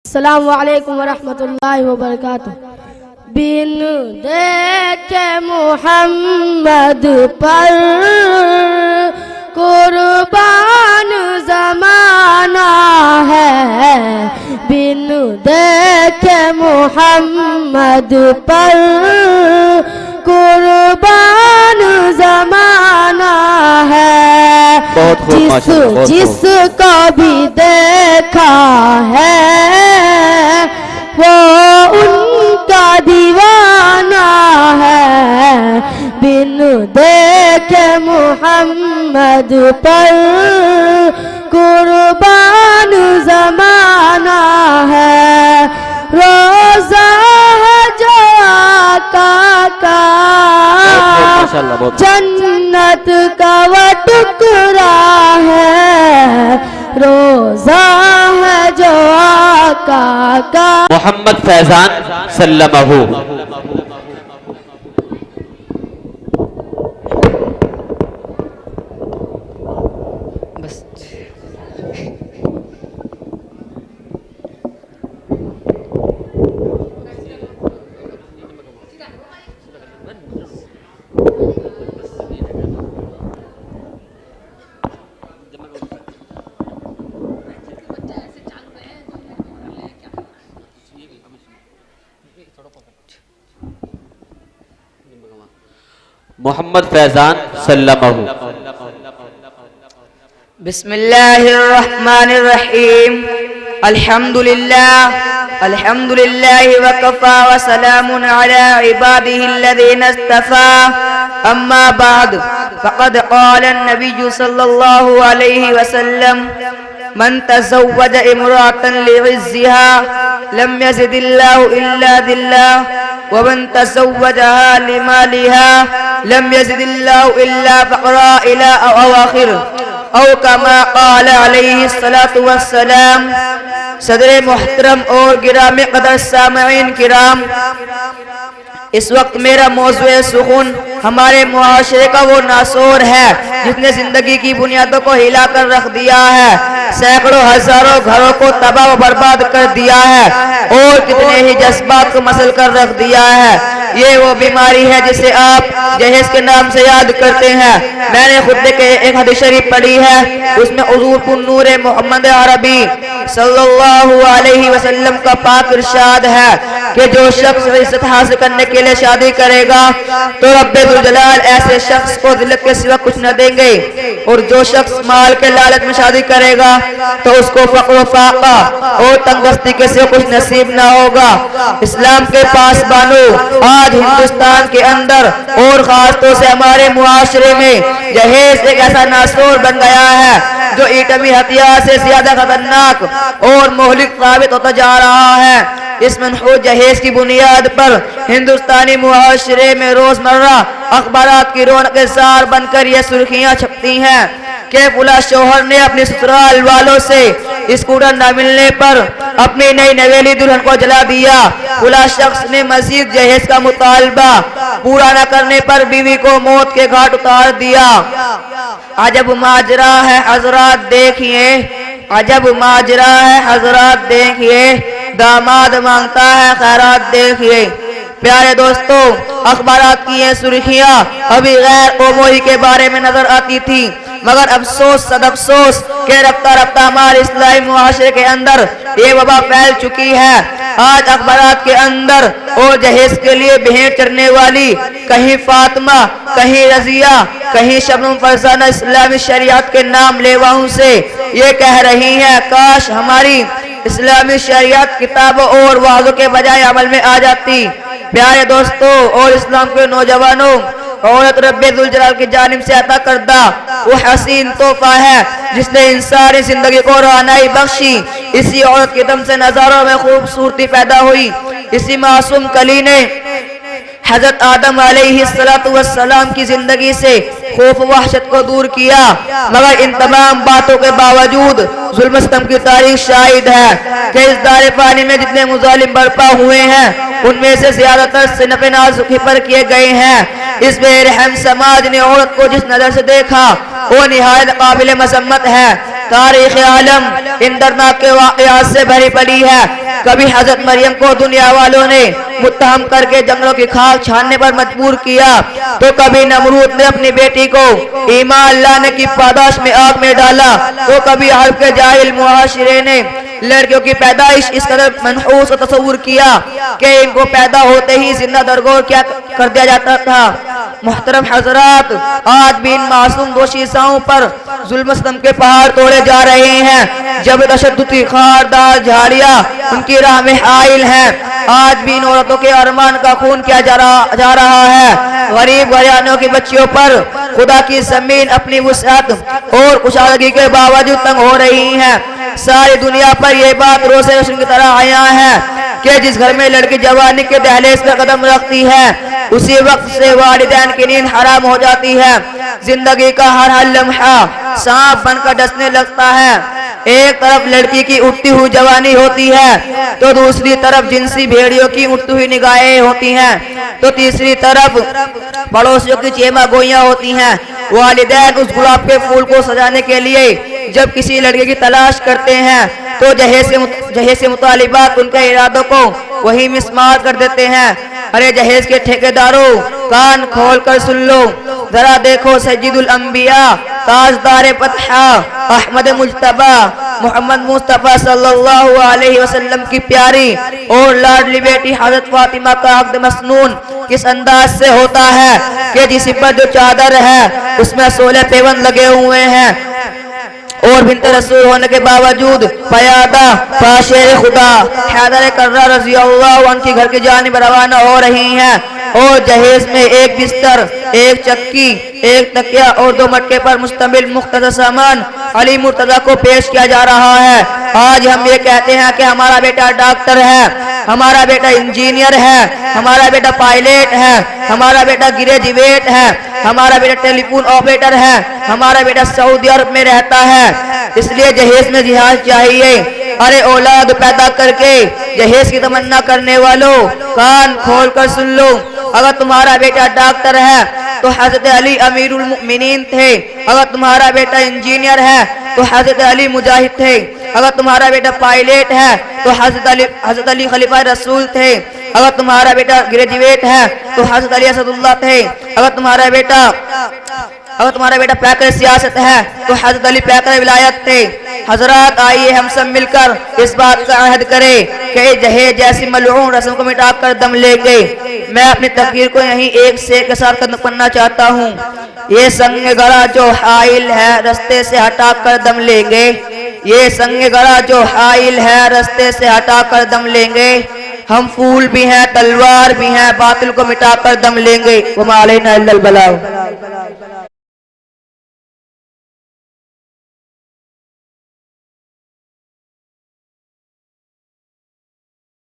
अस्सलामु अलैकुम वरहमतुल्लाहि वबरकातुह। बिन देखे मुहम्मद पर कुर्बान ज़माना है, बिन देखे मुहम्मद पर कुर्बान ज़माना है। जिसको भी देखा है वो उनका दीवाना है, बिन देखे मुहम्मद पर कुर्बान ज़माना है। रोज़ा है जो आका का जन्नत का वो टुकड़ा है, रोज़ा है जो आका का। मोहम्मद फैजान सल्लमहु। मोहम्मद फैजान सल्लमहु। बिस्मिल्लाहिर्रहमानिर्रहीम। अल्हम्दुलिल्लाह वकफ़ा व सलामुन अला इबादिहिल्लज़ीना इस्तफ़ा। अम्मा बाद फ़क़द क़ाला नबिय्यु सल्लल्लाहु अलैहि वसल्लम मन तज़व्वज इम्राअतन लिइज़्ज़िहा लम यज़िदिल्लाहु इल्ला दिल्लाह व मन तज़व्वजहा लिमालिहा लम यज़िदिल्लाहु इल्ला फ़क़रा इला अवाखिर औ कमा क़ाल अलैहि सलातु वस्सलाम। सदर मुहतरम और गिरामी क़दर सामईन किराम, इस वक्त मेरा मौज़ूए सुख़ून हमारे मुआशरे का वो नासूर है जिसने जिंदगी की बुनियादों को हिला कर रख दिया है, सैकड़ों हजारों घरों को तबाह व बर्बाद कर दिया है और कितने ही जज्बात को मसल कर रख दिया है। ये वो बीमारी है जिसे आप जहेज के नाम से याद करते हैं। मैंने खुद के एक हदीस शरीफ पढ़ी है, उसमें हुज़ूर नूर मोहम्मद अरबी सल्लल्लाहु अलैहि वसल्लम का पाक इरशाद है कि जो शख्स इज्जत हासिल करने के लिए शादी करेगा तो रब्बे जुल जलाल ऐसे शख्स को ज़िल्लत के सिवा कुछ न देंगे, और जो शख्स माल के लालच में शादी करेगा तो उसको फ़क़्र व फ़ाक़ा और तंगदस्ती के सिवा कुछ नसीब न होगा। इस्लाम के पास बानो आज हिंदुस्तान के अंदर और खास तौर से हमारे मुआशरे में जहेज एक ऐसा नासूर बन गया है जो एटमी हथियार से ज्यादा खतरनाक और मोहलिक साबित होता जा रहा है। इस मनहूस जहेज की बुनियाद पर हिंदुस्तानी मुआशरे में रोजमर्रा अखबारात की रौनक के सार बनकर ये सुर्खियां छपती हैं कि फुला शोहर ने अपने ससुराल वालों से स्कूटर न मिलने पर अपनी नई नवेली दुल्हन को जला दिया। फुला शख्स ने मजीद जहेज का मुतालबा पूरा न करने पर बीवी को मौत के घाट उतार दिया। अजब माजरा है हजरात देखिए, अजब माजरा है हजरात देखिए, दामाद मांगता है खैरात देखिए। प्यारे दोस्तों, अखबारात की ये सुर्खियां अभी गैर कौमों के बारे में नजर आती थी, मगर अफसोस सद अफसोस के रफ्ता रफ्ता हमारे इस्लामी मुआशरे के अंदर ये वबा फैल चुकी है। आज अखबारात के अंदर और जहेज के लिए भेंट चढ़ने वाली कहीं फातिमा, कहीं रजिया, कहीं शबनम फरजाना इस्लामी शरीयत के नाम लेवाओं से ये कह रही हैं काश हमारी इस्लामी शरीयत किताबों और वाज़ों के बजाय अमल में आ जाती। प्यारे दोस्तों और इस्लाम के नौजवानों, औरत रब्बे जुल जलाल की जानिब से अता करदा वो हसीन तोहफा है जिसने इंसानी जिंदगी को रोनाई बख्शी। इसी औरत के दम से नजारों में खूबसूरती पैदा हुई। इसी मासूम कली ने हजरत आदम अलैहिस्सलाम की जिंदगी से खौफ वहशत को दूर किया, मगर इन तमाम बातों के बावजूद जुल्म सितम की तारीख शाहिद है कि इस दारे पानी में जितने मुजालिम बर्पा हुए हैं उनमें से ज्यादातर सिनफ़े नाज़ुकी पर किए गए हैं। इस बेरहम समाज ने औरत को जिस नजर से देखा वो निहायत काबिल मजम्मत है। तारीख आलम इन दर्दनाक के वाक़यात से भरी पड़ी है। कभी हजरत मरियम को दुनिया वालों ने मुत्तहम करके जंगलों की खाक छानने पर मजबूर किया, तो कभी नमरूद ने अपनी बेटी को ईमान लाने की पादाश में आग में डाला, तो कभी अरब के जाहिल मुआशिरे ने लड़कियों की पैदाइश इस कदर मनहूस और तस्वुर किया कि इनको पैदा होते ही जिंदा दरगोर क्या कर दिया जाता था। मुहतरम हजरात, आज भी इन मासूम दोषीसाओं पर जुल्म सितम के पहाड़ तोड़े जा रहे हैं। जब तशद्दुद की खारदार झाड़ियां उनकी राह में हाइल हैं। आज भी इन औरतों के अरमान का खून किया जा रहा है। गरीब घरानों की बच्चियों पर खुदा की जमीन अपनी वुसअत और कुशादगी के बावजूद तंग हो रही है। सारी दुनिया पर यह बात रोज़े रोशन की तरह आया है कि जिस घर में लड़की जवानी के दहलीज पर कदम रखती है, उसी वक्त से वालिदैन की नींद हराम हो जाती है। जिंदगी का हर लम्हा सांप बनकर डसने लगता है। एक तरफ लड़की की उठती हुई जवानी होती है, तो दूसरी तरफ जिनसी भेड़ियों की उठती हुई निगाहें होती हैं, तो तीसरी तरफ पड़ोसियों की चेमा गोइयां होती हैं। वालिदैन उस गुलाब के फूल को सजाने के लिए जब किसी लड़के की तलाश करते हैं, तो जहेज से मुतालिबात उनके इरादों को वही मिसमार कर देते हैं। अरे जहेज के ठेकेदारों, कान खोल कर सुन लो, जरा देखो सज्जिदुल अंबिया ताजदार पतहा अहमद मुज्तबा मोहम्मद मुस्तफ़ा सल्लल्लाहु अलैहि वसल्लम की प्यारी और लाडली बेटी हजरत फातिमा का अक़्द मसनून किस अंदाज से होता है कि जिस पर जो चादर है उसमें 16 पेवन लगे हुए हैं, और बिन्त रसूल होने के बावजूद पयादा पाशेर खुदा हैदर कर्रा रज़ी अल्लाह अन्हु की घर की जानिब रवाना हो रही हैं। और जहेज में एक बिस्तर, एक चक्की, एक तकिया और 2 मटके पर मुश्तमिल मुख्तसर सामान अली मुर्तजा को पेश किया जा रहा है। आज हम ये कहते हैं कि हमारा बेटा डॉक्टर है, हमारा बेटा इंजीनियर है, हमारा बेटा पायलट है, हमारा बेटा ग्रेजुएट है, हमारा बेटा टेलीफोन ऑपरेटर है, हमारा बेटा सऊदी अरब में रहता है, इसलिए जहेज में जिहाज चाहिए। अरे औलाद पैदा करके जहेज की तमन्ना करने वालों, कान खोल कर सुन लो, अगर तुम्हारा बेटा डॉक्टर है तो हजरत अली अमीरुल मुमिनीन थे, अगर तुम्हारा बेटा इंजीनियर है तो हजरत अली मुजाहिद थे, अगर तुम्हारा बेटा पायलट है तो हजरत अली खलीफा रसूल थे, अगर तुम्हारा बेटा ग्रेजुएट है तो हजरत अली असदुल्लाह थे, अगर तुम्हारा बेटा पैकर सियासत है तो हजरत अली पैकर विलायत थे। हजरात, आइए हम सब मिलकर इस बात का अहद करें कि जहेज जैसी मलऊन रस्म को मिटाकर दम लेंगे। मैं अपनी तकरीर को यहीं एक शेर के साथ खत्म करना चाहता हूँ। ये संग गरा जो हाइल है रास्ते से हटा कर दम लेंगे, ये संग गरा जो हाइल है रास्ते से हटा कर दम लेंगे। हम फूल भी हैं, तलवार भी हैं, बातिल को मिटाकर दम लेंगे। वमा अलैना इल्लल बलाग।